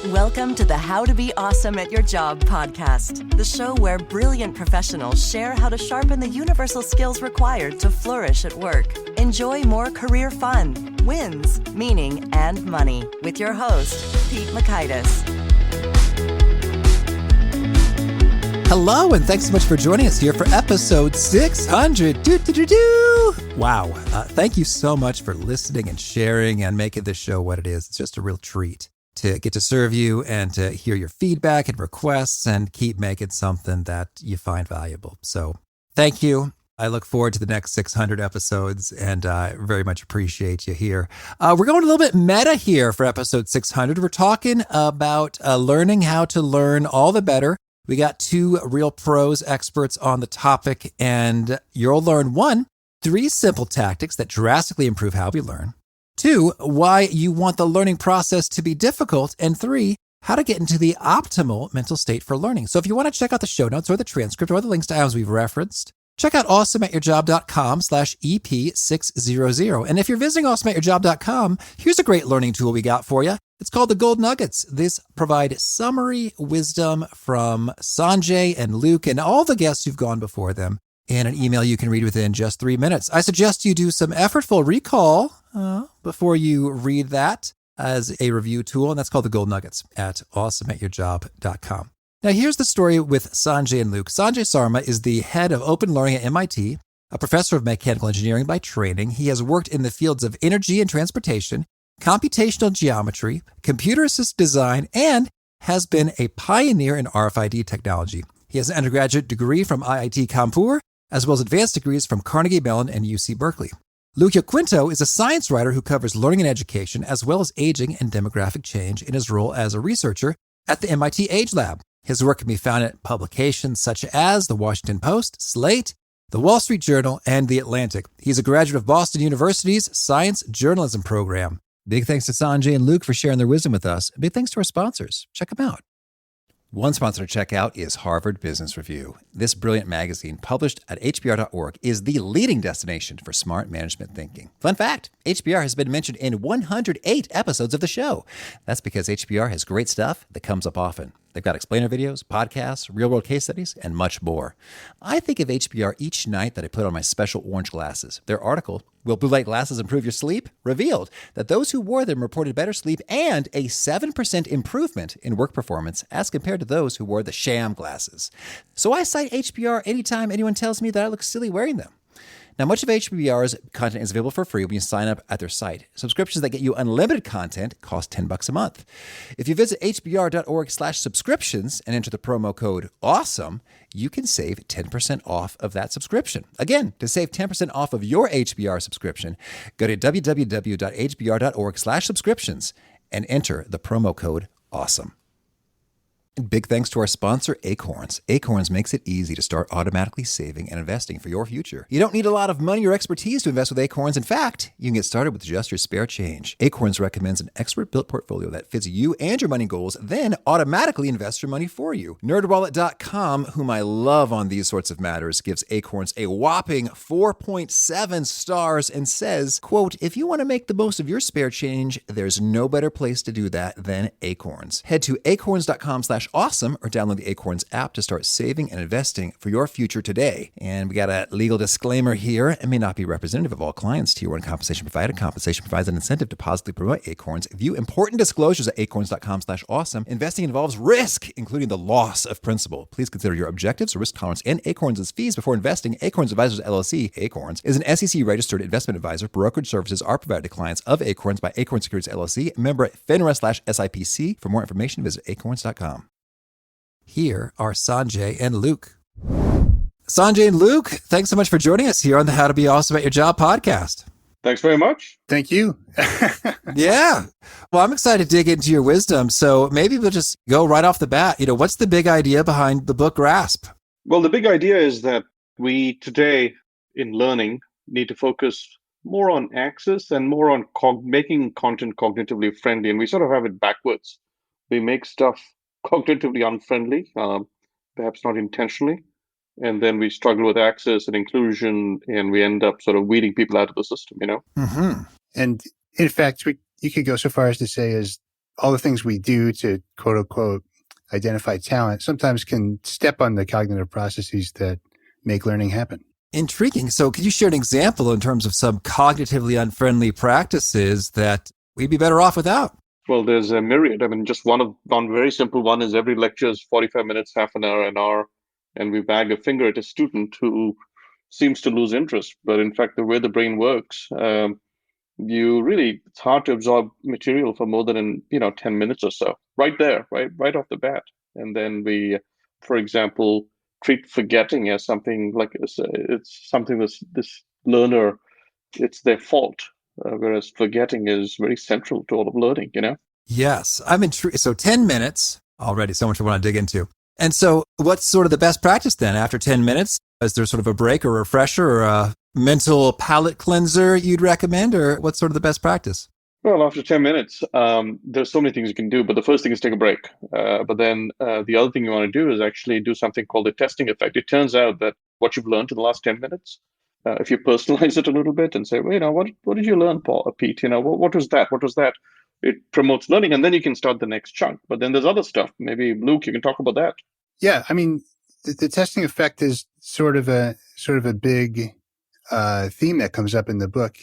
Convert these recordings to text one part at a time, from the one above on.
Welcome to the How to Be Awesome at Your Job podcast, the show where brilliant professionals share how to sharpen the universal skills required to flourish at work. Enjoy more career fun, wins, meaning, and money with your host, Pete Makaitis. Hello, and thanks so much for joining us here for episode 600. Wow. Thank you so much for listening and sharing and making this show what it is. It's just a real treat to get to serve you and to hear your feedback and requests and keep making something that you find valuable. So thank you. I look forward to the next 600 episodes and very much appreciate you here. We're going a little bit meta here for episode 600. We're talking about learning how to learn all the better. We got two real pros experts on the topic, and you'll learn 1, 3 simple tactics that drastically improve how we learn. 2, why you want the learning process to be difficult. And 3, how to get into the optimal mental state for learning. So if you want to check out the show notes or the transcript or the links to items we've referenced, check out awesomeatyourjob.com/EP600. And if you're visiting awesomeatyourjob.com, here's a great learning tool we got for you. It's called the Gold Nuggets. This provides summary wisdom from Sanjay and Luke and all the guests who've gone before them in an email you can read within just 3 minutes. I suggest you do some effortful recall before you read that as a review tool, and that's called the Gold Nuggets at awesomeatyourjob.com. Now, here's the story with Sanjay and Luke. Sanjay Sarma is the head of open learning at MIT, a professor of mechanical engineering by training. He has worked in the fields of energy and transportation, computational geometry, computer-assisted design, and has been a pioneer in RFID technology. He has an undergraduate degree from IIT Kanpur, as well as advanced degrees from Carnegie, Mellon, and UC Berkeley. Luke Yoquinto is a science writer who covers learning and education, as well as aging and demographic change in his role as a researcher at the MIT AgeLab. His work can be found at publications such as The Washington Post, Slate, The Wall Street Journal, and The Atlantic. He's a graduate of Boston University's Science Journalism program. Big thanks to Sanjay and Luke for sharing their wisdom with us. Big thanks to our sponsors. Check them out. One sponsor to check out is Harvard Business Review. This brilliant magazine, published at hbr.org, is the leading destination for smart management thinking. Fun fact, HBR has been mentioned in 108 episodes of the show. That's because HBR has great stuff that comes up often. They've got explainer videos, podcasts, real-world case studies, and much more. I think of HBR each night that I put on my special orange glasses. Their article, Will Blue Light Glasses Improve Your Sleep?, revealed that those who wore them reported better sleep and a 7% improvement in work performance as compared to those who wore the sham glasses. So I cite HBR anytime anyone tells me that I look silly wearing them. Now, much of HBR's content is available for free when you sign up at their site. Subscriptions that get you unlimited content cost $10 a month. If you visit hbr.org/subscriptions and enter the promo code AWESOME, you can save 10% off of that subscription. Again, to save 10% off of your HBR subscription, go to www.hbr.org/subscriptions and enter the promo code AWESOME. Big thanks to our sponsor, Acorns. Acorns makes it easy to start automatically saving and investing for your future. You don't need a lot of money or expertise to invest with Acorns. In fact, you can get started with just your spare change. Acorns recommends an expert-built portfolio that fits you and your money goals, then automatically invests your money for you. NerdWallet.com, whom I love on these sorts of matters, gives Acorns a whopping 4.7 stars and says, quote, if you want to make the most of your spare change, there's no better place to do that than Acorns. Head to acorns.com/awesome or download the Acorns app to start saving and investing for your future today. And we got a legal disclaimer here. It may not be representative of all clients. Tier 1 compensation provided. Compensation provides an incentive to positively promote Acorns. View important disclosures at acorns.com/awesome. Investing involves risk, including the loss of principal. Please consider your objectives, risk tolerance, and Acorns' fees before investing. Acorns Advisors LLC, Acorns, is an SEC-registered investment advisor. Brokerage services are provided to clients of Acorns by Acorns Securities LLC, member FINRA/SIPC. For more information, visit acorns.com. Here are Sanjay and Luke. Sanjay and Luke, thanks so much for joining us here on the How to Be Awesome at Your Job podcast. Thanks very much. Thank you. Yeah. Well, I'm excited to dig into your wisdom. So maybe we'll just go right off the bat. What's the big idea behind the book Grasp? Well, the big idea is that we today in learning need to focus more on access and more on making content cognitively friendly. And we sort of have it backwards. We make stuff cognitively unfriendly, perhaps not intentionally. And then we struggle with access and inclusion, and we end up sort of weeding people out of the system, Mm-hmm. And in fact, you could go so far as to say is all the things we do to quote unquote identify talent sometimes can step on the cognitive processes that make learning happen. Intriguing. So could you share an example in terms of some cognitively unfriendly practices that we'd be better off without? Well, there's a myriad. I mean, just one very simple one is every lecture is 45 minutes, half an hour, and we wag a finger at a student who seems to lose interest. But in fact, the way the brain works, it's hard to absorb material for more than 10 minutes or so, right there, right off the bat. And then we, for example, treat forgetting as something like it's something this learner, it's their fault, whereas forgetting is very central to all of learning. Yes, I'm intrigued. So 10 minutes already, so much I want to dig into. And so what's sort of the best practice then after 10 minutes? Is there sort of a break or a refresher or a mental palate cleanser you'd recommend, or what's sort of the best practice? Well, after 10 minutes, there's so many things you can do, but the first thing is take a break. But then the other thing you want to do is actually do something called the testing effect. It turns out that what you've learned in the last 10 minutes, if you personalize it a little bit and say, well, what did you learn, Pete? What was that? What was that? It promotes learning, and then you can start the next chunk. But then there's other stuff. Maybe Luke, you can talk about that. Yeah, I mean, the testing effect is sort of a big theme that comes up in the book.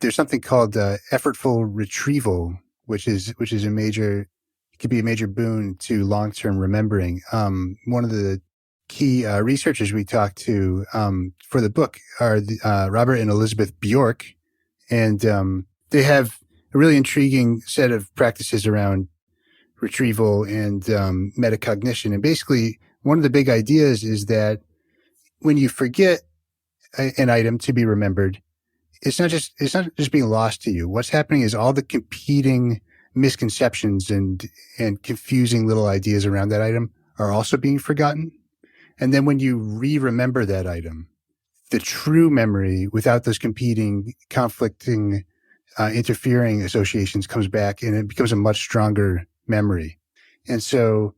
There's something called effortful retrieval, which could be a major boon to long-term remembering. One of the key researchers we talked to for the book are Robert and Elizabeth Bjork, and they have a really intriguing set of practices around retrieval and metacognition. And basically, one of the big ideas is that when you forget an item to be remembered, it's not just being lost to you. What's happening is all the competing misconceptions and confusing little ideas around that item are also being forgotten. And then when you re-remember that item, the true memory without those competing, conflicting, interfering associations comes back, and it becomes a much stronger memory. And so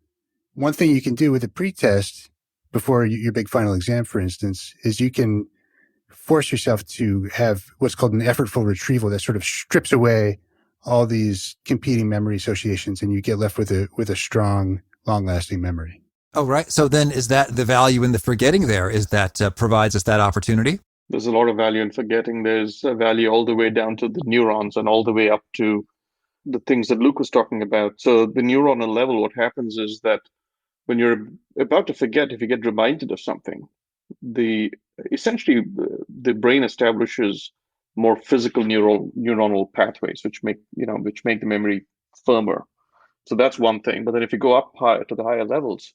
one thing you can do with a pretest before your big final exam, for instance, is you can force yourself to have what's called an effortful retrieval that sort of strips away all these competing memory associations, and you get left with a strong, long-lasting memory. Oh, right. So then is that the value in the forgetting there? Is that provides us that opportunity? There's a lot of value in forgetting. There's a value all the way down to the neurons and all the way up to the things that Luke was talking about. So the neuronal level, what happens is that when you're about to forget, if you get reminded of something, essentially the brain establishes more physical neuronal pathways, which make the memory firmer. So that's one thing. But then if you go up higher to the higher levels,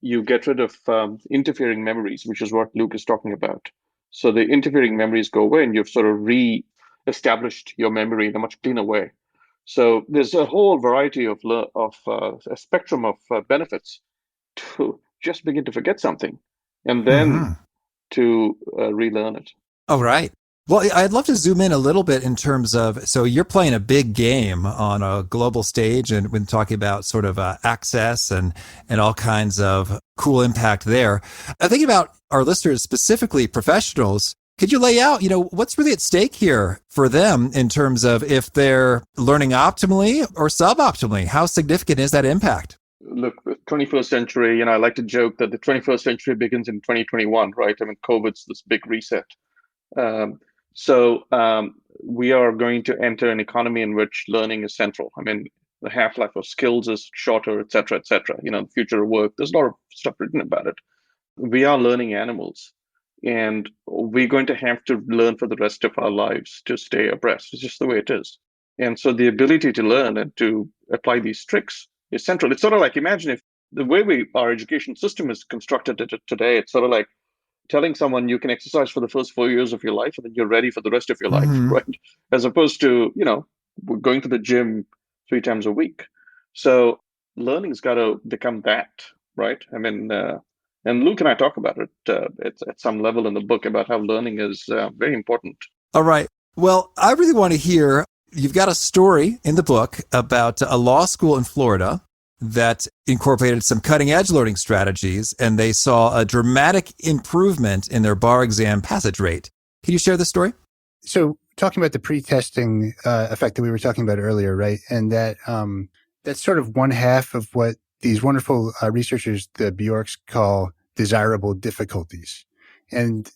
you get rid of interfering memories, which is what Luke is talking about. So the interfering memories go away, and you've sort of re-established your memory in a much cleaner way. So there's a whole variety of a spectrum of benefits to just begin to forget something and then to relearn it. Oh, right. Well, I'd love to zoom in a little bit in terms of, so you're playing a big game on a global stage, and when talking about sort of access and all kinds of cool impact there. I'm thinking about our listeners, specifically professionals. Could you lay out, what's really at stake here for them in terms of if they're learning optimally or suboptimally? How significant is that impact? Look, the 21st century, I like to joke that the 21st century begins in 2021, right? I mean, COVID's this big reset. So we are going to enter an economy in which learning is central. I mean, the half-life of skills is shorter, et cetera, et cetera. The future of work, there's a lot of stuff written about it. We are learning animals, and we're going to have to learn for the rest of our lives to stay abreast. It's just the way it is. And so the ability to learn and to apply these tricks is central. It's sort of like, imagine if the way our education system is constructed today, it's sort of like telling someone you can exercise for the first 4 years of your life and then you're ready for the rest of your life, right? As opposed to, going to the gym 3 times a week. So learning's got to become that, right? I mean, and Luke and I talk about it at some level in the book about how learning is very important. All right. Well, I really want to hear, you've got a story in the book about a law school in Florida that incorporated some cutting-edge learning strategies, and they saw a dramatic improvement in their bar exam passage rate. Can you share the story? So talking about the pre-testing effect that we were talking about earlier, right? And that that's sort of one half of what these wonderful researchers, the Bjorks, call desirable difficulties. And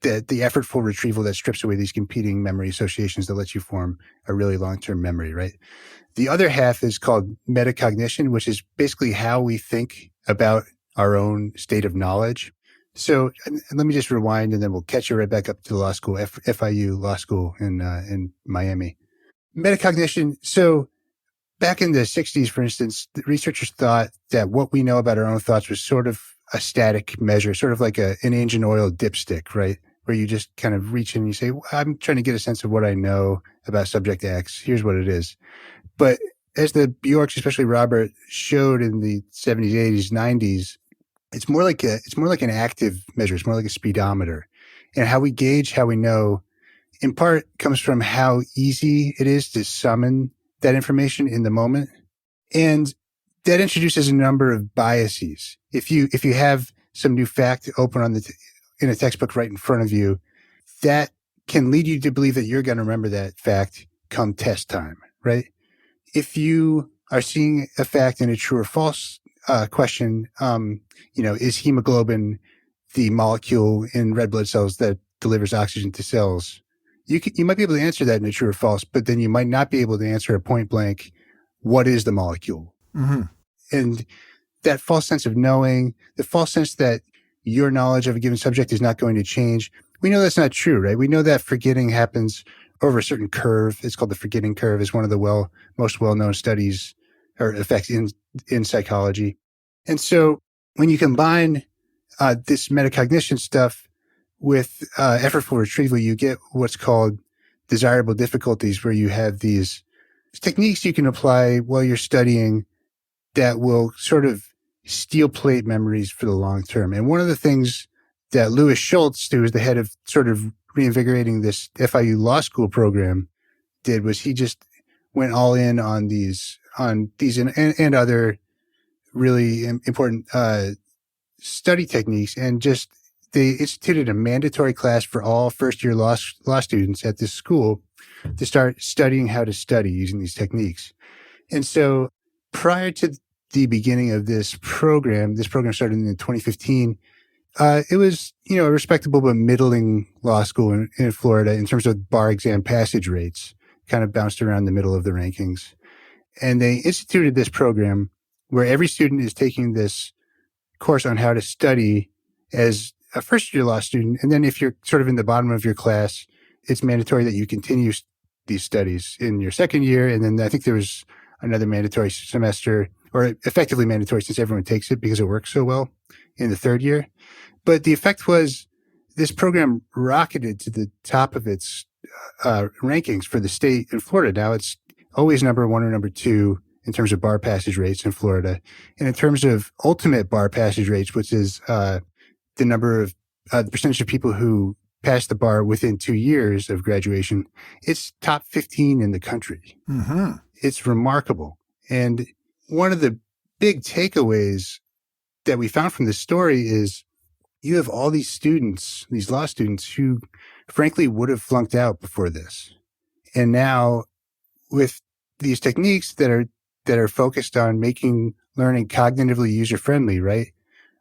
the effortful retrieval that strips away these competing memory associations that lets you form a really long-term memory, right? The other half is called metacognition, which is basically how we think about our own state of knowledge. So and let me just rewind, and then we'll catch you right back up to the law school, FIU Law School in Miami. Metacognition. So back in the 60s, for instance, the researchers thought that what we know about our own thoughts was sort of a static measure, sort of like an engine oil dipstick, right? Where you just kind of reach in and you say, well, I'm trying to get a sense of what I know about subject X. Here's what it is. But as the Bjorks, especially Robert, showed in the 70s, 80s, 90s, it's more like an active measure. It's more like a speedometer. And how we gauge how we know, in part, comes from how easy it is to summon that information in the moment. And that introduces a number of biases. If you have some new fact open in a textbook right in front of you, that can lead you to believe that you're going to remember that fact come test time, right? If you are seeing a fact in a true or false question, is hemoglobin the molecule in red blood cells that delivers oxygen to cells? You might be able to answer that in a true or false, but then you might not be able to answer a point blank, what is the molecule? Mm-hmm. And that false sense of knowing, the false sense that your knowledge of a given subject is not going to change. We know that's not true, right? We know that forgetting happens over a certain curve. It's called the forgetting curve. It's one of the most well-known studies or effects in psychology. And so when you combine this metacognition stuff with effortful retrieval, you get what's called desirable difficulties, where you have these techniques you can apply while you're studying that will sort of steel plate memories for the long term. And one of the things that Louis Schultz, who was the head of sort of reinvigorating this FIU law school program, did was he just went all in on these and other really important study techniques, and just they instituted a mandatory class for all first-year law students at this school to start studying how to study using these techniques. And so prior to the beginning of this program started in 2015, it was, a respectable but middling law school in Florida in terms of bar exam passage rates, kind of bounced around the middle of the rankings. And they instituted this program where every student is taking this course on how to study as a first-year law student. And then if you're sort of in the bottom of your class, it's mandatory that you continue these studies in your second year. And then I think there was another mandatory semester, or effectively mandatory since everyone takes it because it works so well, in the third year. But the effect was this program rocketed to the top of its rankings for the state in Florida. Now it's always number one or number two in terms of bar passage rates in Florida. And in terms of ultimate bar passage rates, which is the number of the percentage of people who pass the bar within 2 years of graduation, it's top 15 in the country. Mm-hmm. It's remarkable. And one of the big takeaways that we found from this story is you have all these students, these law students, who frankly would have flunked out before this. And now with these techniques that are focused on making learning cognitively user-friendly, right?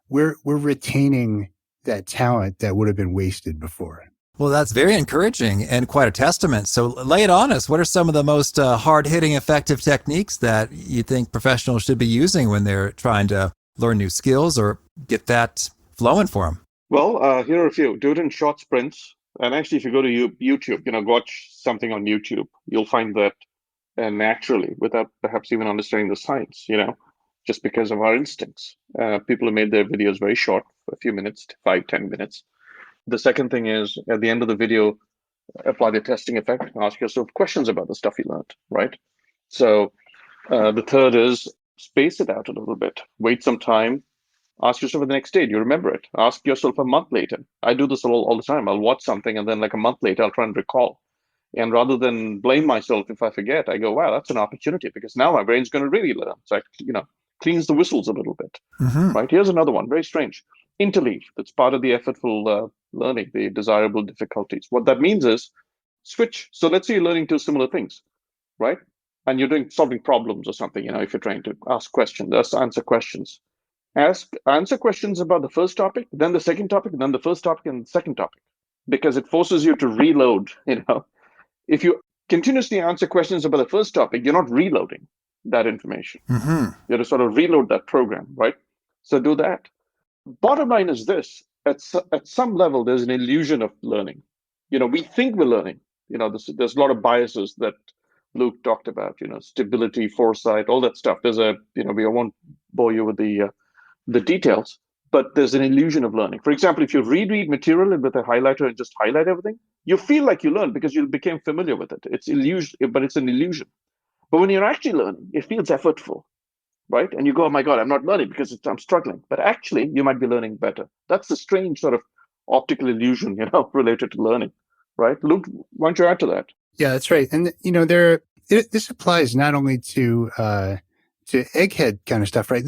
We're retaining that talent that would have been wasted before. Well, that's very encouraging and quite a testament. So lay it on us. What are some of the most hard-hitting, effective techniques that you think professionals should be using when they're trying to learn new skills or get that flowing for them? Well, here are a few. Do it in short sprints. And actually, if you go to YouTube, watch something on YouTube, you'll find that naturally, without perhaps even understanding the science, just because of our instincts. People have made their videos very short, a few minutes, 5-10 minutes. The second thing is, at the end of the video, apply the testing effect. Ask yourself questions about the stuff you learned, right? So the third is space it out a little bit. Wait some time. Ask yourself the next day, do you remember it? Ask yourself a month later. I do this all the time. I'll watch something, and then like a month later, I'll try and recall. And rather than blame myself if I forget, I go, wow, that's an opportunity, because now my brain's going to really learn. So, cleans the whistles a little bit, right? Here's another one, very strange. Interleave. That's part of the effortful learning, the desirable difficulties. What that means is, switch. So let's say you're learning two similar things, right? And you're solving problems or something, if you're trying to ask questions, answer questions. Answer questions about the first topic, then the second topic, then the first topic and the second topic, because it forces you to reload. If you continuously answer questions about the first topic, you're not reloading that information. Mm-hmm. You have to sort of reload that program, right? So do that. Bottom line is this: at some level, there's an illusion of learning. We think we're learning. There's a lot of biases that Luke talked about. Stability, foresight, all that stuff. We won't bore you with the details, but there's an illusion of learning. For example, if you reread material with a highlighter and just highlight everything, you feel like you learned because you became familiar with it. It's illusion, but it's an illusion. But when you're actually learning, it feels effortful, right? And you go, oh my God, I'm not learning because I'm struggling. But actually, you might be learning better. That's the strange sort of optical illusion, related to learning, right? Luke, why don't you add to that? Yeah, that's right. And this applies not only to egghead kind of stuff, right?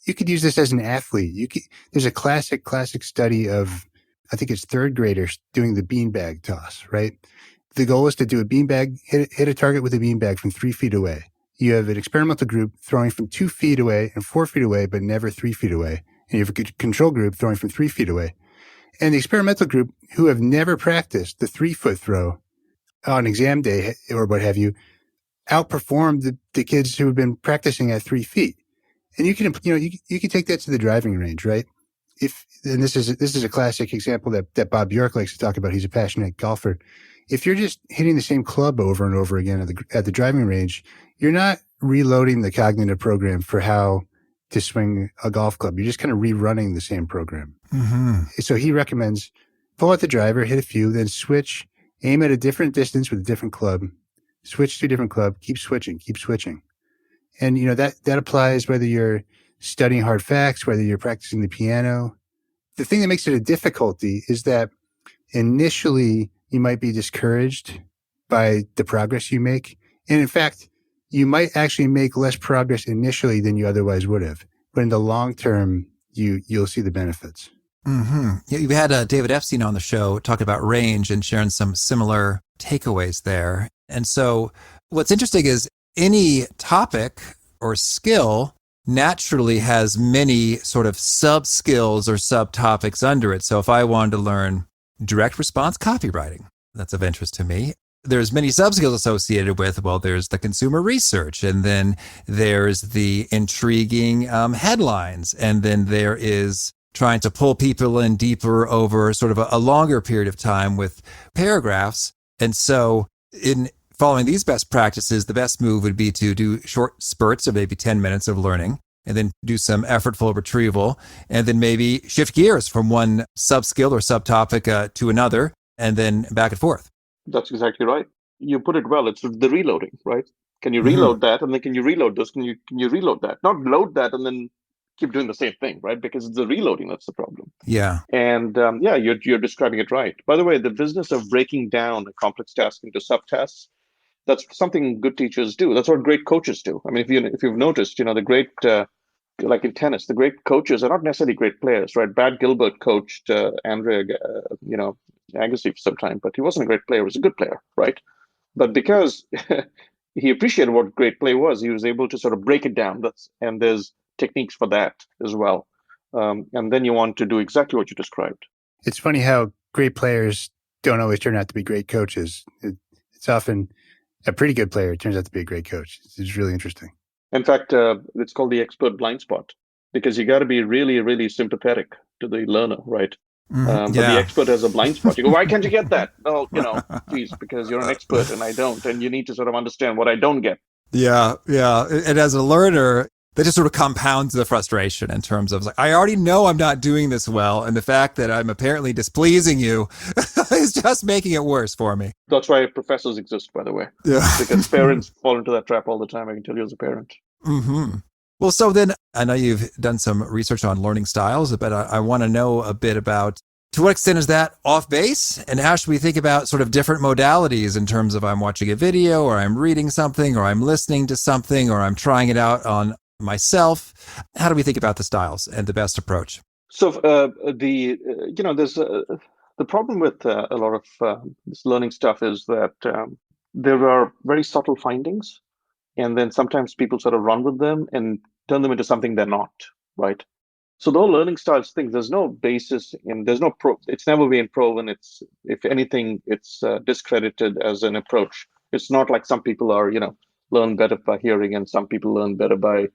You could use this as an athlete. There's a classic study of, I think it's third graders doing the beanbag toss, right? The goal is to do a beanbag, hit a target with a beanbag from 3 feet away. You have an experimental group throwing from 2 feet away and 4 feet away, but never 3 feet away. And you have a control group throwing from 3 feet away. And the experimental group, who have never practiced the 3-foot throw on exam day or what have you, outperformed the kids who have been practicing at 3 feet. And you can take that to the driving range, right? And this is a classic example that Bob Bjork likes to talk about. He's a passionate golfer. If you're just hitting the same club over and over again at the driving range, you're not reloading the cognitive program for how to swing a golf club. You're just kind of rerunning the same program. Mm-hmm. So he recommends pull out the driver, hit a few, then switch, aim at a different distance with a different club, switch to a different club, keep switching. And, that applies whether you're studying hard facts, whether you're practicing the piano. The thing that makes it a difficulty is that initially you might be discouraged by the progress you make. And in fact, you might actually make less progress initially than you otherwise would have. But in the long term, you'll see the benefits. Mm-hmm. Yeah, you've had David Epstein on the show talking about range and sharing some similar takeaways there. And so what's interesting is any topic or skill naturally has many sort of sub-skills or subtopics under it. So if I wanted to learn direct response copywriting, that's of interest to me. There's many sub-skills associated with, there's the consumer research, and then there's the intriguing headlines, and then there is trying to pull people in deeper over sort of a longer period of time with paragraphs. And so in following these best practices, the best move would be to do short spurts of maybe 10 minutes of learning, and then do some effortful retrieval, and then maybe shift gears from one sub-skill or subtopic to another, and then back and forth. That's exactly right. You put it well. It's the reloading, right? Can you reload that, and then can you reload this? Can you reload that? Not load that and then keep doing the same thing, right? Because it's the reloading that's the problem. Yeah. And you're describing it right. By the way, the business of breaking down a complex task into subtasks, that's something good teachers do. That's what great coaches do. I mean, if you've noticed, the great like in tennis, the great coaches are not necessarily great players, right? Brad Gilbert coached Andre, Agassi for some time, but he wasn't a great player. He was a good player, right? But because he appreciated what great play was, he was able to sort of break it down. And there's techniques for that as well. And then you want to do exactly what you described. It's funny how great players don't always turn out to be great coaches. It's often a pretty good player turns out to be a great coach. It's really interesting. In fact, it's called the expert blind spot, because you got to be really, really sympathetic to the learner, right? But the expert has a blind spot. You go, why can't you get that? Oh, please, because you're an expert and I don't. And you need to sort of understand what I don't get. Yeah. And as a learner, that just sort of compounds the frustration in terms of I already know I'm not doing this well. And the fact that I'm apparently displeasing you is just making it worse for me. That's why professors exist, by the way. Yeah. Because parents fall into that trap all the time. I can tell you as a parent. Mm-hmm. Well, so then I know you've done some research on learning styles, but I want to know a bit about to what extent is that off base, and how should we think about sort of different modalities in terms of I'm watching a video, or I'm reading something, or I'm listening to something, or I'm trying it out on myself. How do we think about the styles and the best approach? So there's The problem with a lot of this learning stuff is that there are very subtle findings, and then sometimes people sort of run with them and turn them into something they're not, right? So the whole learning styles thing, there's no basis in, there's no pro, it's never been proven. It's, if anything, it's discredited as an approach. It's not like some people are, learn better by hearing and some people learn better by,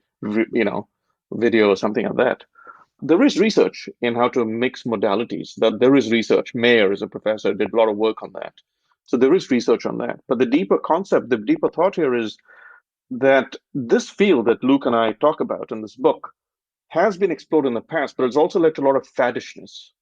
video or something like that. There is research in how to mix modalities. That there is research. Mayer is a professor, did a lot of work on that. So there is research on that. But the deeper concept, the deeper thought here is that this field that Luke and I talk about in this book has been explored in the past, but it's also led to a lot of faddishness,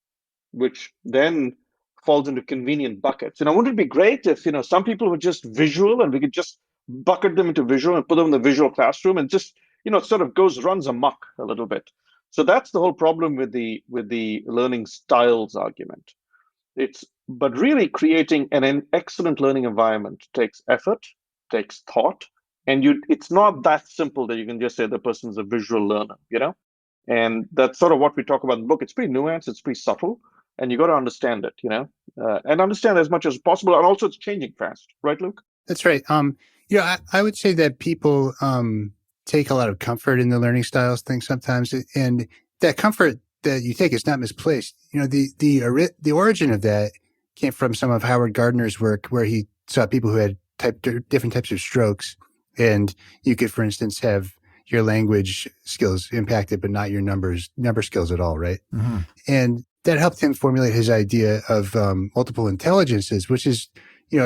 which then falls into convenient buckets. Wouldn't it be great if, some people were just visual and we could just bucket them into visual and put them in the visual classroom and just, it sort of runs amok a little bit. So that's the whole problem with the learning styles argument. But really creating an excellent learning environment takes effort, takes thought, and it's not that simple that you can just say the person's a visual learner, And that's sort of what we talk about in the book. It's pretty nuanced, it's pretty subtle, and you got to understand it, and understand as much as possible. And also, it's changing fast, right, Luke? That's right. I would say that people take a lot of comfort in the learning styles thing sometimes, and that comfort that you take is not misplaced. The origin of that came from some of Howard Gardner's work, where he saw people who had different types of strokes, and you could, for instance, have your language skills impacted, but not your number skills at all, right? Mm-hmm. And that helped him formulate his idea of multiple intelligences, which is,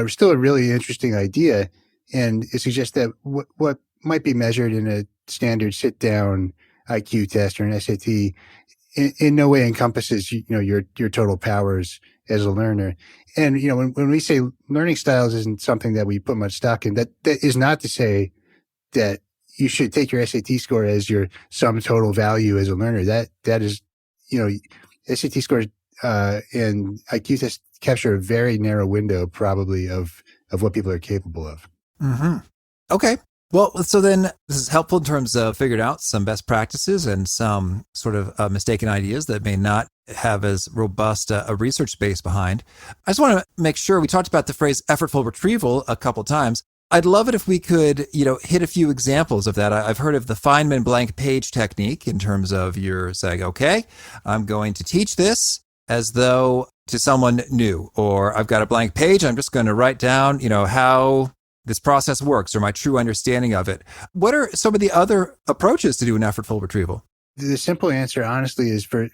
still a really interesting idea. And it suggests that what might be measured in a standard sit-down IQ test or an SAT in no way encompasses, your total powers as a learner. And, when we say learning styles isn't something that we put much stock in, that is not to say that you should take your SAT score as your sum total value as a learner. That is, SAT scores and IQ tests capture a very narrow window, probably, of what people are capable of. Mm-hmm. Okay. Well, so then this is helpful in terms of figuring out some best practices and some sort of mistaken ideas that may not have as robust a research base behind. I just want to make sure we talked about the phrase effortful retrieval a couple times. I'd love it if we could, hit a few examples of that. I've heard of the Feynman blank page technique in terms of you're saying, okay, I'm going to teach this as though to someone new, or I've got a blank page. I'm just going to write down, how this process works or my true understanding of it. What are some of the other approaches to do an effortful retrieval? The simple answer, honestly, is for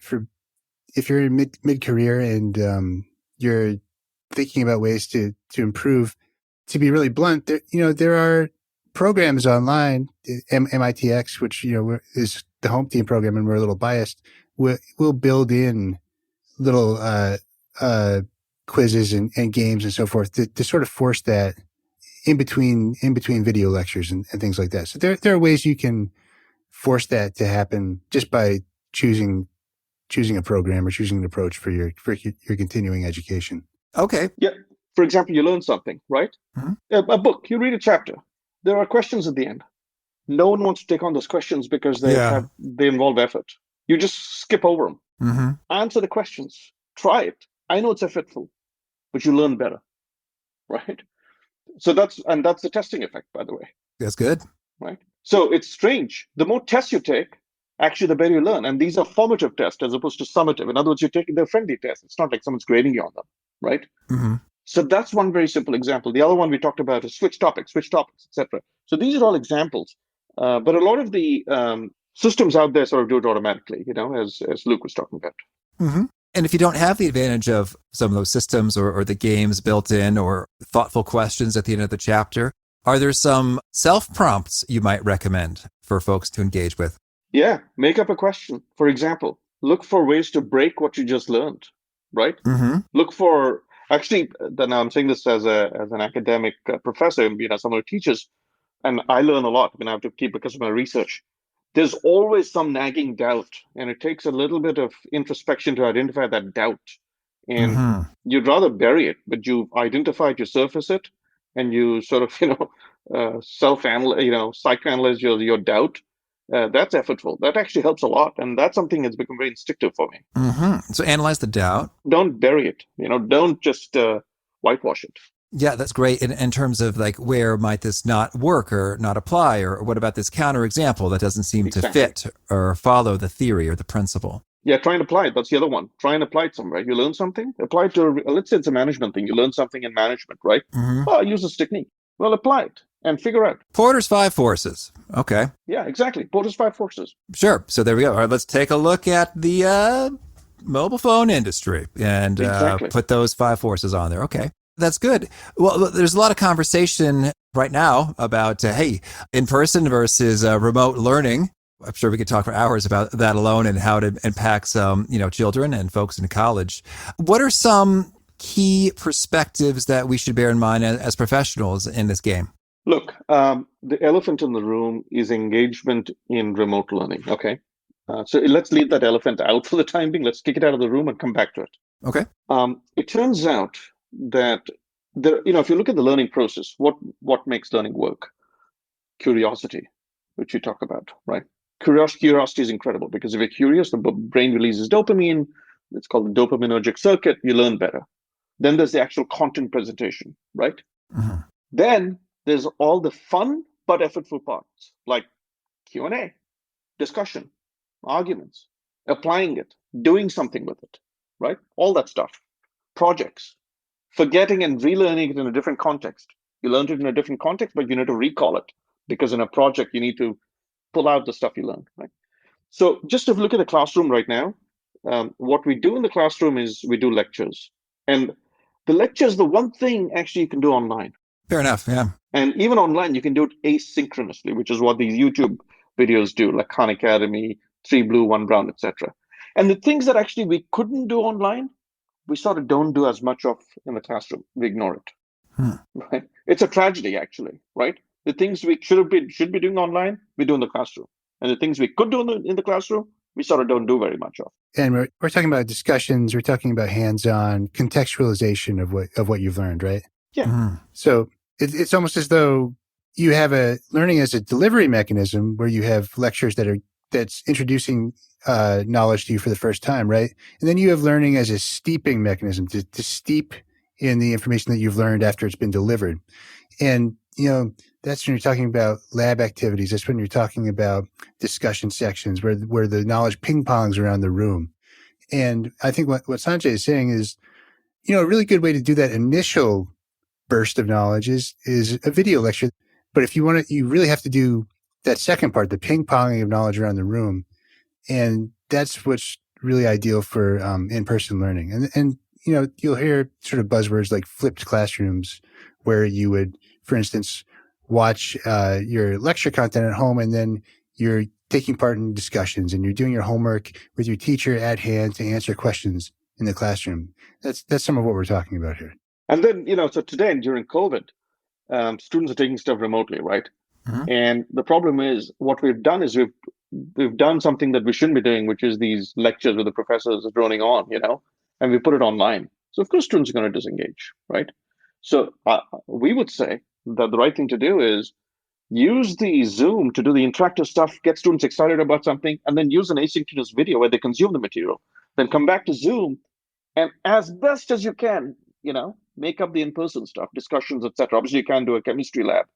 if you're in mid-career and you're thinking about ways to improve. To be really blunt, there are programs online, MIT X, which is the home team program, and we're a little biased. We'll build in little quizzes and games and so forth to sort of force that in between video lectures and things like that. So there are ways you can force that to happen just by choosing a program or choosing an approach for your continuing education. Okay. Yeah. For example, you learn something, right? Mm-hmm. A book, you read a chapter. There are questions at the end. No one wants to take on those questions because they involve effort. You just skip over them. Mm-hmm. Answer the questions. Try it. I know it's effortful, but you learn better, right? So that's the testing effect, by the way. That's good. Right? So it's strange. The more tests you take, actually, the better you learn. And these are formative tests as opposed to summative. In other words, you're taking the friendly tests. It's not like someone's grading you on them, right? Mm-hmm. So that's one very simple example. The other one we talked about is switch topics, etc. So these are all examples. But a lot of the systems out there sort of do it automatically, as Luke was talking about. Mm-hmm. And if you don't have the advantage of some of those systems or the games built in or thoughtful questions at the end of the chapter, are there some self-prompts you might recommend for folks to engage with? Yeah, make up a question. For example, look for ways to break what you just learned, right? Mm-hmm. Look for... Actually, then I'm saying this as an academic professor, someone who teaches, and I learn a lot. I have to keep because of my research. There's always some nagging doubt, and it takes a little bit of introspection to identify that doubt. And you'd rather bury it, but you identify it, you surface it, and you sort of, psychoanalyze your doubt, That's effortful. That actually helps a lot. And that's something that's become very instinctive for me. So analyze the doubt. Don't bury it. Don't just whitewash it. Yeah, that's great. In terms of like, where might this not work or not apply? Or what about this counterexample that doesn't seem to fit or follow the theory or the principle? Yeah, try and apply it. That's the other one. Try and apply it somewhere. You learn something, apply it to, let's say it's a management thing. You learn something in management, right? Oh, I use this technique. Well, apply it and figure out. Porter's 5 forces. Okay. Yeah, exactly. Porter's 5 forces. Sure. So there we go. All right, let's take a look at the mobile phone industry and put those 5 forces on there. Okay. That's good. Well, there's a lot of conversation right now about, hey, in-person versus remote learning. I'm sure we could talk for hours about that alone and how it impacts, children and folks in college. What are some key perspectives that we should bear in mind as professionals in this game? Look, the elephant in the room is engagement in remote learning. Okay. So let's leave that elephant out for the time being. Let's kick it out of the room and come back to it. Okay. It turns out that if you look at the learning process, what makes learning work? Curiosity, which we talk about, right? Curiosity is incredible because if you're curious, the brain releases dopamine. It's called the dopaminergic circuit. You learn better. Then there's the actual content presentation, right? Mm-hmm. Then there's all the fun but effortful parts like Q&A, discussion, arguments, applying it, doing something with it, right? All that stuff. Projects, forgetting and relearning it in a different context. You learned it in a different context, but you need to recall it because in a project, you need to pull out the stuff you learned, right? So just to look at the classroom right now, what we do in the classroom is we do lectures. And the lecture is the one thing actually you can do online. Fair enough, yeah. And even online, you can do it asynchronously, which is what these YouTube videos do, like Khan Academy, 3 Blue, 1 Brown, etc. And the things that actually we couldn't do online, we sort of don't do as much of in the classroom. We ignore it. Right? It's a tragedy, actually, right? The things we should be doing online, we do in the classroom. And the things we could do in the classroom, we sort of don't do very much of. And we're talking about discussions. We're talking about hands-on contextualization of what you've learned, right? Yeah. Mm-hmm. So it's almost as though you have a learning as a delivery mechanism where you have lectures that's introducing knowledge to you for the first time, right? And then you have learning as a steeping mechanism to steep in the information that you've learned after it's been delivered. And, that's when you're talking about lab activities. That's when you're talking about discussion sections where the knowledge ping pongs around the room. And I think what Sanjay is saying is, a really good way to do that initial burst of knowledge is a video lecture. But if you want to, you really have to do that second part, the ping ponging of knowledge around the room. And that's what's really ideal for in-person learning. And you'll hear sort of buzzwords like flipped classrooms, where you would, for instance, watch your lecture content at home, and then you're taking part in discussions and you're doing your homework with your teacher at hand to answer questions in the classroom. That's some of what we're talking about here. And then, so today during COVID, students are taking stuff remotely, right? Mm-hmm. And the problem is what we've done is we've done something that we shouldn't be doing, which is these lectures with the professors droning on, and we put it online. So of course students are going to disengage, right? So we would say that the right thing to do is use the Zoom to do the interactive stuff, get students excited about something, and then use an asynchronous video where they consume the material. Then come back to Zoom, and as best as you can, make up the in-person stuff, discussions, etc. Obviously, you can't do a chemistry lab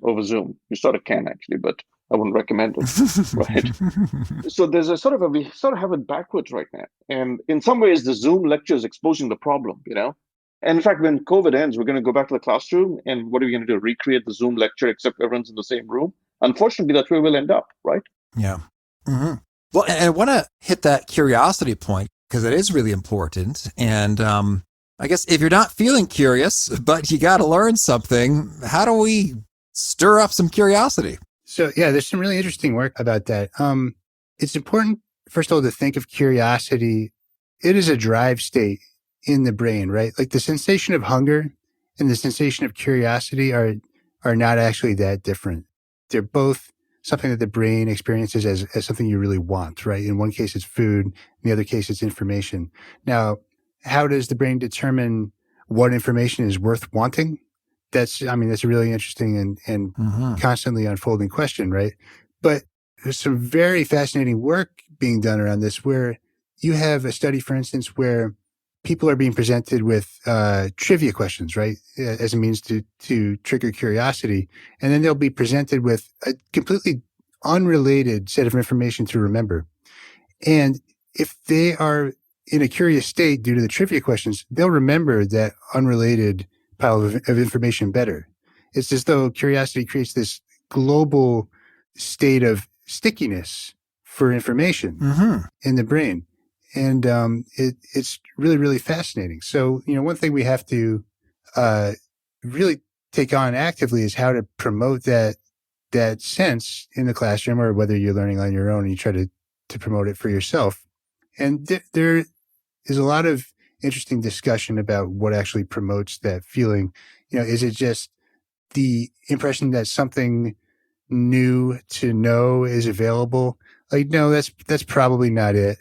over Zoom. You sort of can actually, but I wouldn't recommend it, right? So we sort of have it backwards right now. And in some ways, the Zoom lecture is exposing the problem, And in fact, when COVID ends, we're going to go back to the classroom. And what are we going to do? Recreate the Zoom lecture, except everyone's in the same room? Unfortunately, that's where we'll end up, right? Yeah. Mm-hmm. Well, and I want to hit that curiosity point because it is really important. And I guess if you're not feeling curious, but you got to learn something, how do we stir up some curiosity? So, yeah, there's some really interesting work about that. It's important, first of all, to think of curiosity. It is a drive state in the brain, right? Like the sensation of hunger and the sensation of curiosity are not actually that different. They're both something that the brain experiences as something you really want, right? In one case, it's food. In the other case, it's information. Now, how does the brain determine what information is worth wanting? That's a really interesting and mm-hmm. constantly unfolding question, right? But there's some very fascinating work being done around this, where you have a study, for instance, where people are being presented with trivia questions, right, as a means to trigger curiosity. And then they'll be presented with a completely unrelated set of information to remember. And if they are in a curious state due to the trivia questions, they'll remember that unrelated pile of information better. It's as though curiosity creates this global state of stickiness for information in the brain. And it's really, really fascinating. So, one thing we have to really take on actively is how to promote that sense in the classroom, or whether you're learning on your own and you try to promote it for yourself. And there is a lot of interesting discussion about what actually promotes that feeling. Is it just the impression that something new to know is available? Like, no, that's probably not it.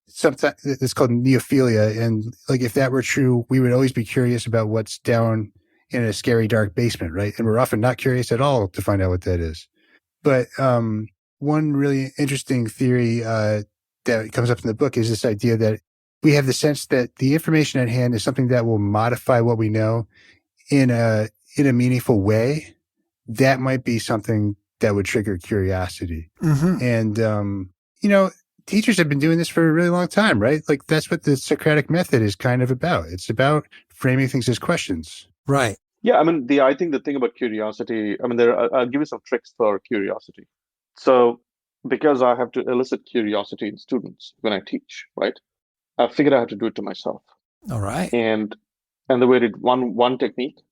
Sometimes it's called neophilia. And like, if that were true, we would always be curious about what's down in a scary, dark basement, right? And we're often not curious at all to find out what that is. But one really interesting theory that comes up in the book is this idea that we have the sense that the information at hand is something that will modify what we know in a meaningful way. That might be something that would trigger curiosity. And, teachers have been doing this for a really long time, right? Like, that's what the Socratic method is kind of about. It's about framing things as questions. Right. Yeah, I think the thing about curiosity, I'll give you some tricks for curiosity. So, because I have to elicit curiosity in students when I teach, right? I figured out how to do it to myself. All right. And the way one technique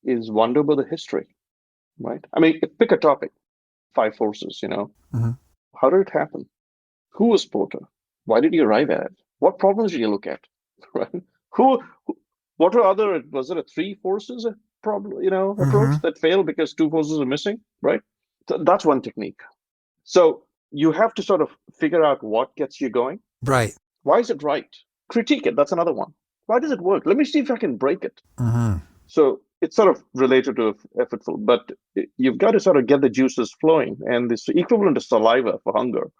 is wonder about the history, right? Pick a topic, 5 forces, How did it happen? Who was Porter? Why did he arrive at it? What problems did you look at? Right? What were was it a 3 forces approach that failed because 2 forces are missing, right? So that's one technique. So you have to sort of figure out what gets you going. Right. Why is it right? Critique it. That's another one. Why does it work? Let me see if I can break it. So it's sort of related to effortful, but you've got to sort of get the juices flowing. And the equivalent to saliva for hunger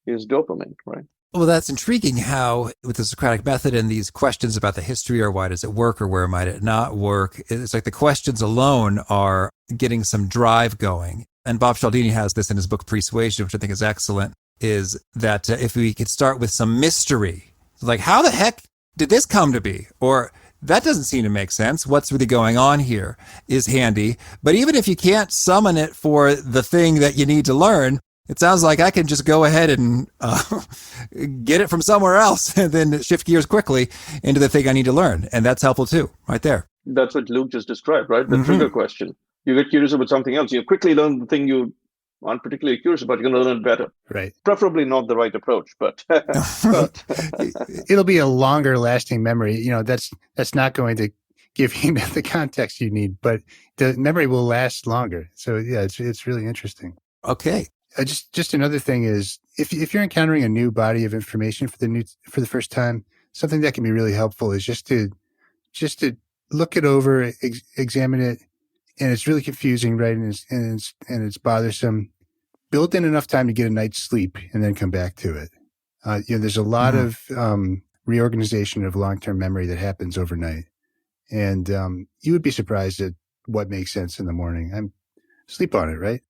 is dopamine, right? Well, that's intriguing how with the Socratic method and these questions about the history, or why does it work or where might it not work, it's like the questions alone are getting some drive going. And Bob Cialdini has this in his book Persuasion, which I think is excellent, is that if we could start with some mystery, like how the heck did this come to be? Or that doesn't seem to make sense. What's really going on here is handy. But even if you can't summon it for the thing that you need to learn, it sounds like I can just go ahead and get it from somewhere else and then shift gears quickly into the thing I need to learn. And that's helpful too, right there. That's what Luke just described, right? The trigger question. You get curious about something else. You quickly learn the thing you aren't particularly curious about. You're going to learn it better. Right. Preferably not the right approach, but it'll be a longer lasting memory. That's not going to give you the context you need, but the memory will last longer. So yeah, it's really interesting. Okay. Just another thing is if you're encountering a new body of information for the first time, something that can be really helpful is just to look it over, examine it, and it's really confusing, right? And it's bothersome. Build in enough time to get a night's sleep, and then come back to it. There's a lot of reorganization of long-term memory that happens overnight, and you would be surprised at what makes sense in the morning. Sleep on it, right?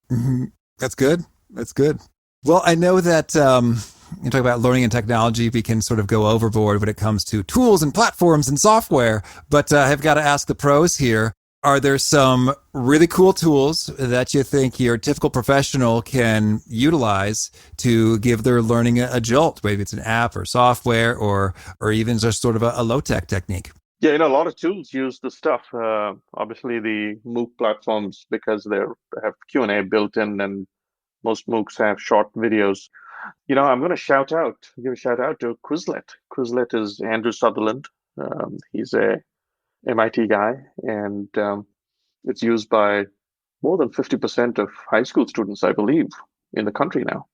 That's good. That's good. Well, I know that you talk about learning and technology, we can sort of go overboard when it comes to tools and platforms and software, but I've got to ask the pros here. Are there some really cool tools that you think your typical professional can utilize to give their learning a jolt? Maybe it's an app or software or even just sort of a low-tech technique. Yeah, a lot of tools use this stuff. Obviously, the MOOC platforms, because they have Q&A built in, and most MOOCs have short videos. I'm going to give a shout out to Quizlet. Quizlet is Andrew Sutherland. He's a MIT guy, and it's used by more than 50% of high school students, I believe, in the country now.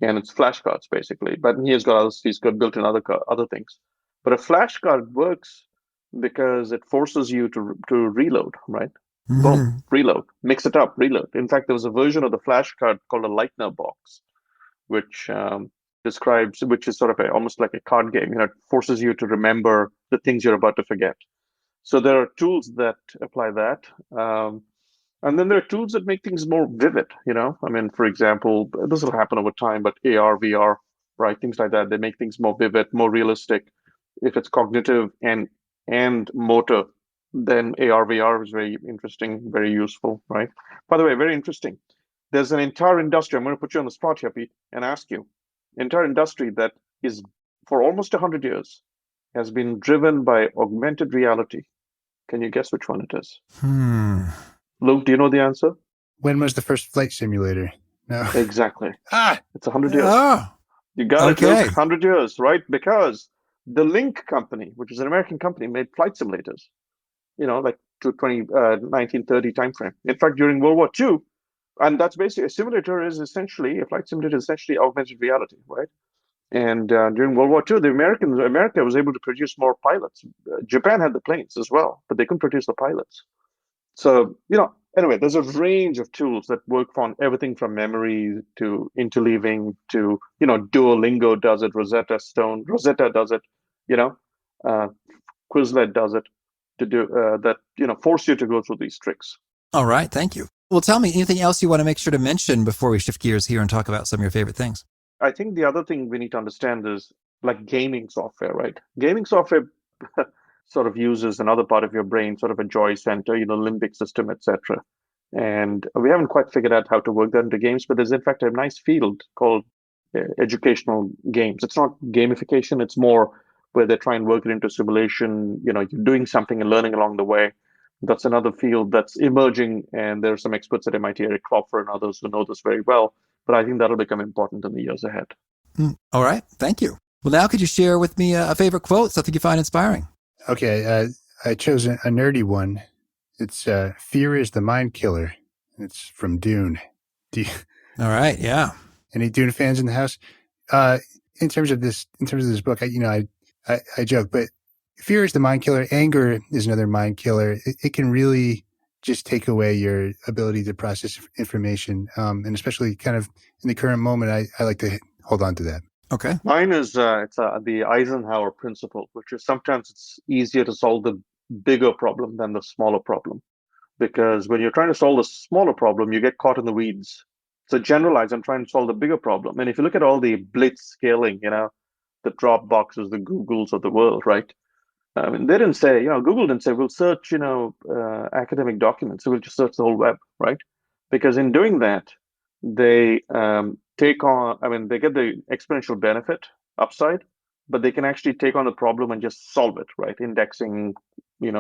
And it's flashcards basically, but he's got built in other things. But a flashcard works because it forces you to reload, right? Boom, reload, mix it up, reload. In fact, there was a version of the flashcard called a Lightner box, which which is sort of almost like a card game. It forces you to remember the things you're about to forget. So there are tools that apply that. And then there are tools that make things more vivid, I mean, for example, this will happen over time, but AR, VR, right? Things like that. They make things more vivid, more realistic. If it's cognitive and motor, then AR, VR is very interesting, very useful, right? By the way, very interesting. There's an entire industry, I'm going to put you on the spot here, Pete, and ask you, entire industry that is for almost 100 years has been driven by augmented reality. Can you guess which one it is? Luke, do you know the answer? When was the first flight simulator? No. Exactly. It's 100 years. Oh, You got it, okay. Luke, 100 years, right? Because the Link company, which is an American company, made flight simulators, like to 1930 timeframe. In fact, during World War II, and that's basically a flight simulator is essentially augmented reality, right? And during World War II, America was able to produce more pilots. Japan had the planes as well, but they couldn't produce the pilots. So, anyway, there's a range of tools that work on everything from memory to interleaving to, Duolingo does it, Rosetta does it, Quizlet does it to do that, force you to go through these tricks. All right. Thank you. Well, tell me anything else you want to make sure to mention before we shift gears here and talk about some of your favorite things. I think the other thing we need to understand is like gaming software, right? Gaming software sort of uses another part of your brain, sort of a joy center, limbic system, etc. And we haven't quite figured out how to work that into games, but there's in fact a nice field called educational games. It's not gamification, it's more where they try and work it into simulation, you're doing something and learning along the way. That's another field that's emerging, and there are some experts at MIT, Eric Klopfer and others who know this very well, but I think that'll become important in the years ahead. All right, thank you. Well, now could you share with me a favorite quote, something you find inspiring? Okay, I chose a nerdy one. It's "Fear is the mind killer." It's from Dune. All right, yeah. Any Dune fans in the house? In terms of this book, I joke, but fear is the mind killer. Anger is another mind killer. It can really just take away your ability to process information, and especially kind of in the current moment, I like to hold on to that. Okay. Mine is the Eisenhower principle, which is sometimes it's easier to solve the bigger problem than the smaller problem. Because when you're trying to solve the smaller problem, you get caught in the weeds. So generalize and try and solve the bigger problem. And if you look at all the blitz scaling, the Dropboxes, the Googles of the world, right? I mean, they didn't say, Google didn't say, we'll search, academic documents. So we'll just search the whole web, right? Because in doing that, they they get the exponential benefit upside, but they can actually take on the problem and just solve it, right? Indexing,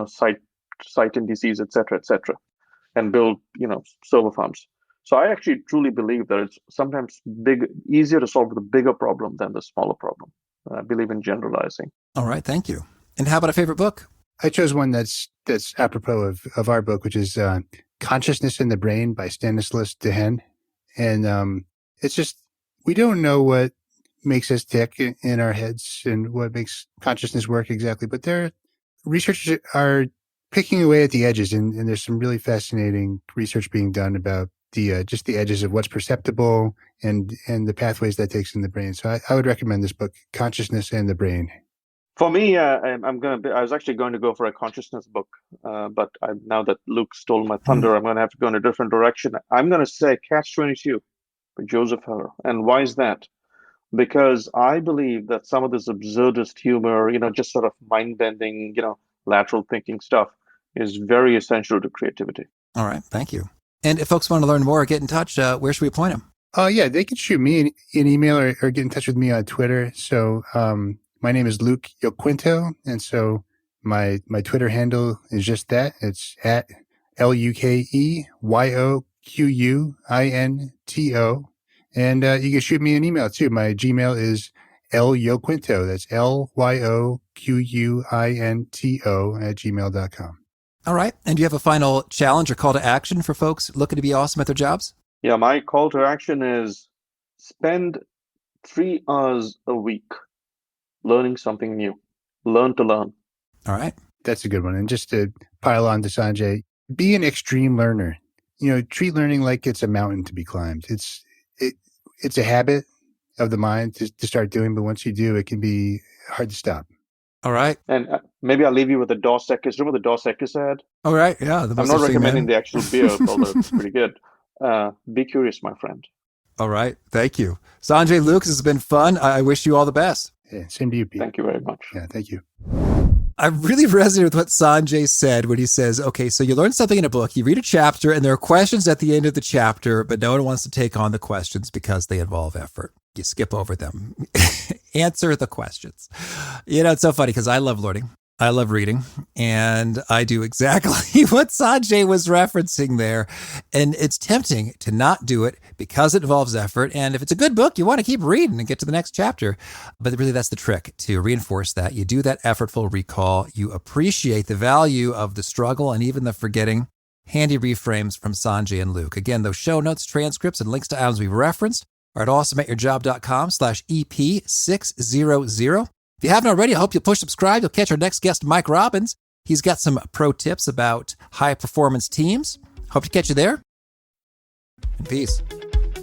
site indices, et cetera, and build, server farms. So I actually truly believe that it's sometimes easier to solve the bigger problem than the smaller problem. I believe in generalizing. All right, thank you. And how about a favorite book? I chose one that's apropos of our book, which is Consciousness in the Brain by Stanislas Dehaene. And it's just, we don't know what makes us tick in our heads and what makes consciousness work exactly, but researchers are picking away at the edges, and there's some really fascinating research being done about just the edges of what's perceptible and the pathways that takes in the brain. So I would recommend this book, Consciousness and the Brain. For me, I was actually going to go for a consciousness book, but now that Luke stole my thunder, I'm going to have to go in a different direction. I'm going to say Catch-22 by Joseph Heller. And why is that? Because I believe that some of this absurdist humor, just sort of mind-bending, lateral thinking stuff is very essential to creativity. All right, thank you. And if folks want to learn more or get in touch, where should we point them? Yeah, they can shoot me an email or get in touch with me on Twitter. So my name is Luke Yoquinto, and so my Twitter handle is just that. It's at LUKEYOQUINTO. And you can shoot me an email too. My Gmail is LYoquinto. That's LYOQUINTO@gmail.com. All right. And do you have a final challenge or call to action for folks looking to be awesome at their jobs? Yeah, my call to action is spend 3 hours a week learning something new. Learn to learn. All right. That's a good one. And just to pile on to Sanjay, be an extreme learner. Treat learning like it's a mountain to be climbed. It's a habit. of the mind to start doing, but once you do, it can be hard to stop. All right. And maybe I'll leave you with a Dos Equis. Remember the Dos Equis ad? All right. Yeah. I'm not recommending the actual beer, although it's pretty good. Be curious, my friend. All right. Thank you. Sanjay, Luke, this has been fun. I wish you all the best. Yeah, same to you, Pete. Thank you very much. Yeah, thank you. I really resonated with what Sanjay said when he says, okay, so you learn something in a book, you read a chapter, and there are questions at the end of the chapter, but no one wants to take on the questions because they involve effort. You skip over them. Answer the questions. It's so funny because I love learning. I love reading, and I do exactly what Sanjay was referencing there. And it's tempting to not do it because it involves effort. And if it's a good book, you want to keep reading and get to the next chapter. But really, that's the trick, to reinforce that. You do that effortful recall. You appreciate the value of the struggle and even the forgetting. Handy reframes from Sanjay and Luke. Again, those show notes, transcripts, and links to items we've referenced are at awesomeatyourjob.com/EP600. If you haven't already, I hope you'll push subscribe. You'll catch our next guest, Mike Robbins. He's got some pro tips about high-performance teams. Hope to catch you there. And peace.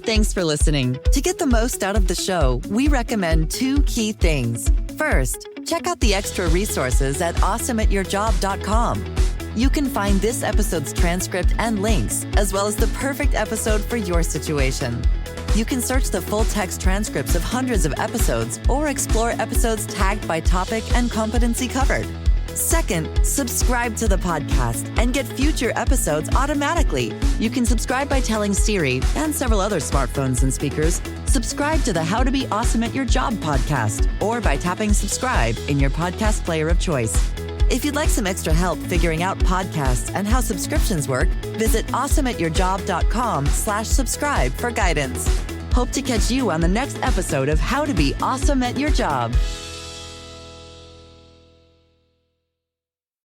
Thanks for listening. To get the most out of the show, we recommend 2 key things. First, check out the extra resources at awesomeatyourjob.com. You can find this episode's transcript and links, as well as the perfect episode for your situation. You can search the full-text transcripts of hundreds of episodes or explore episodes tagged by topic and competency covered. Second, subscribe to the podcast and get future episodes automatically. You can subscribe by telling Siri and several other smartphones and speakers, subscribe to the How to Be Awesome at Your Job podcast, or by tapping subscribe in your podcast player of choice. If you'd like some extra help figuring out podcasts and how subscriptions work, visit awesomeatyourjob.com/subscribe for guidance. Hope to catch you on the next episode of How to Be Awesome at Your Job.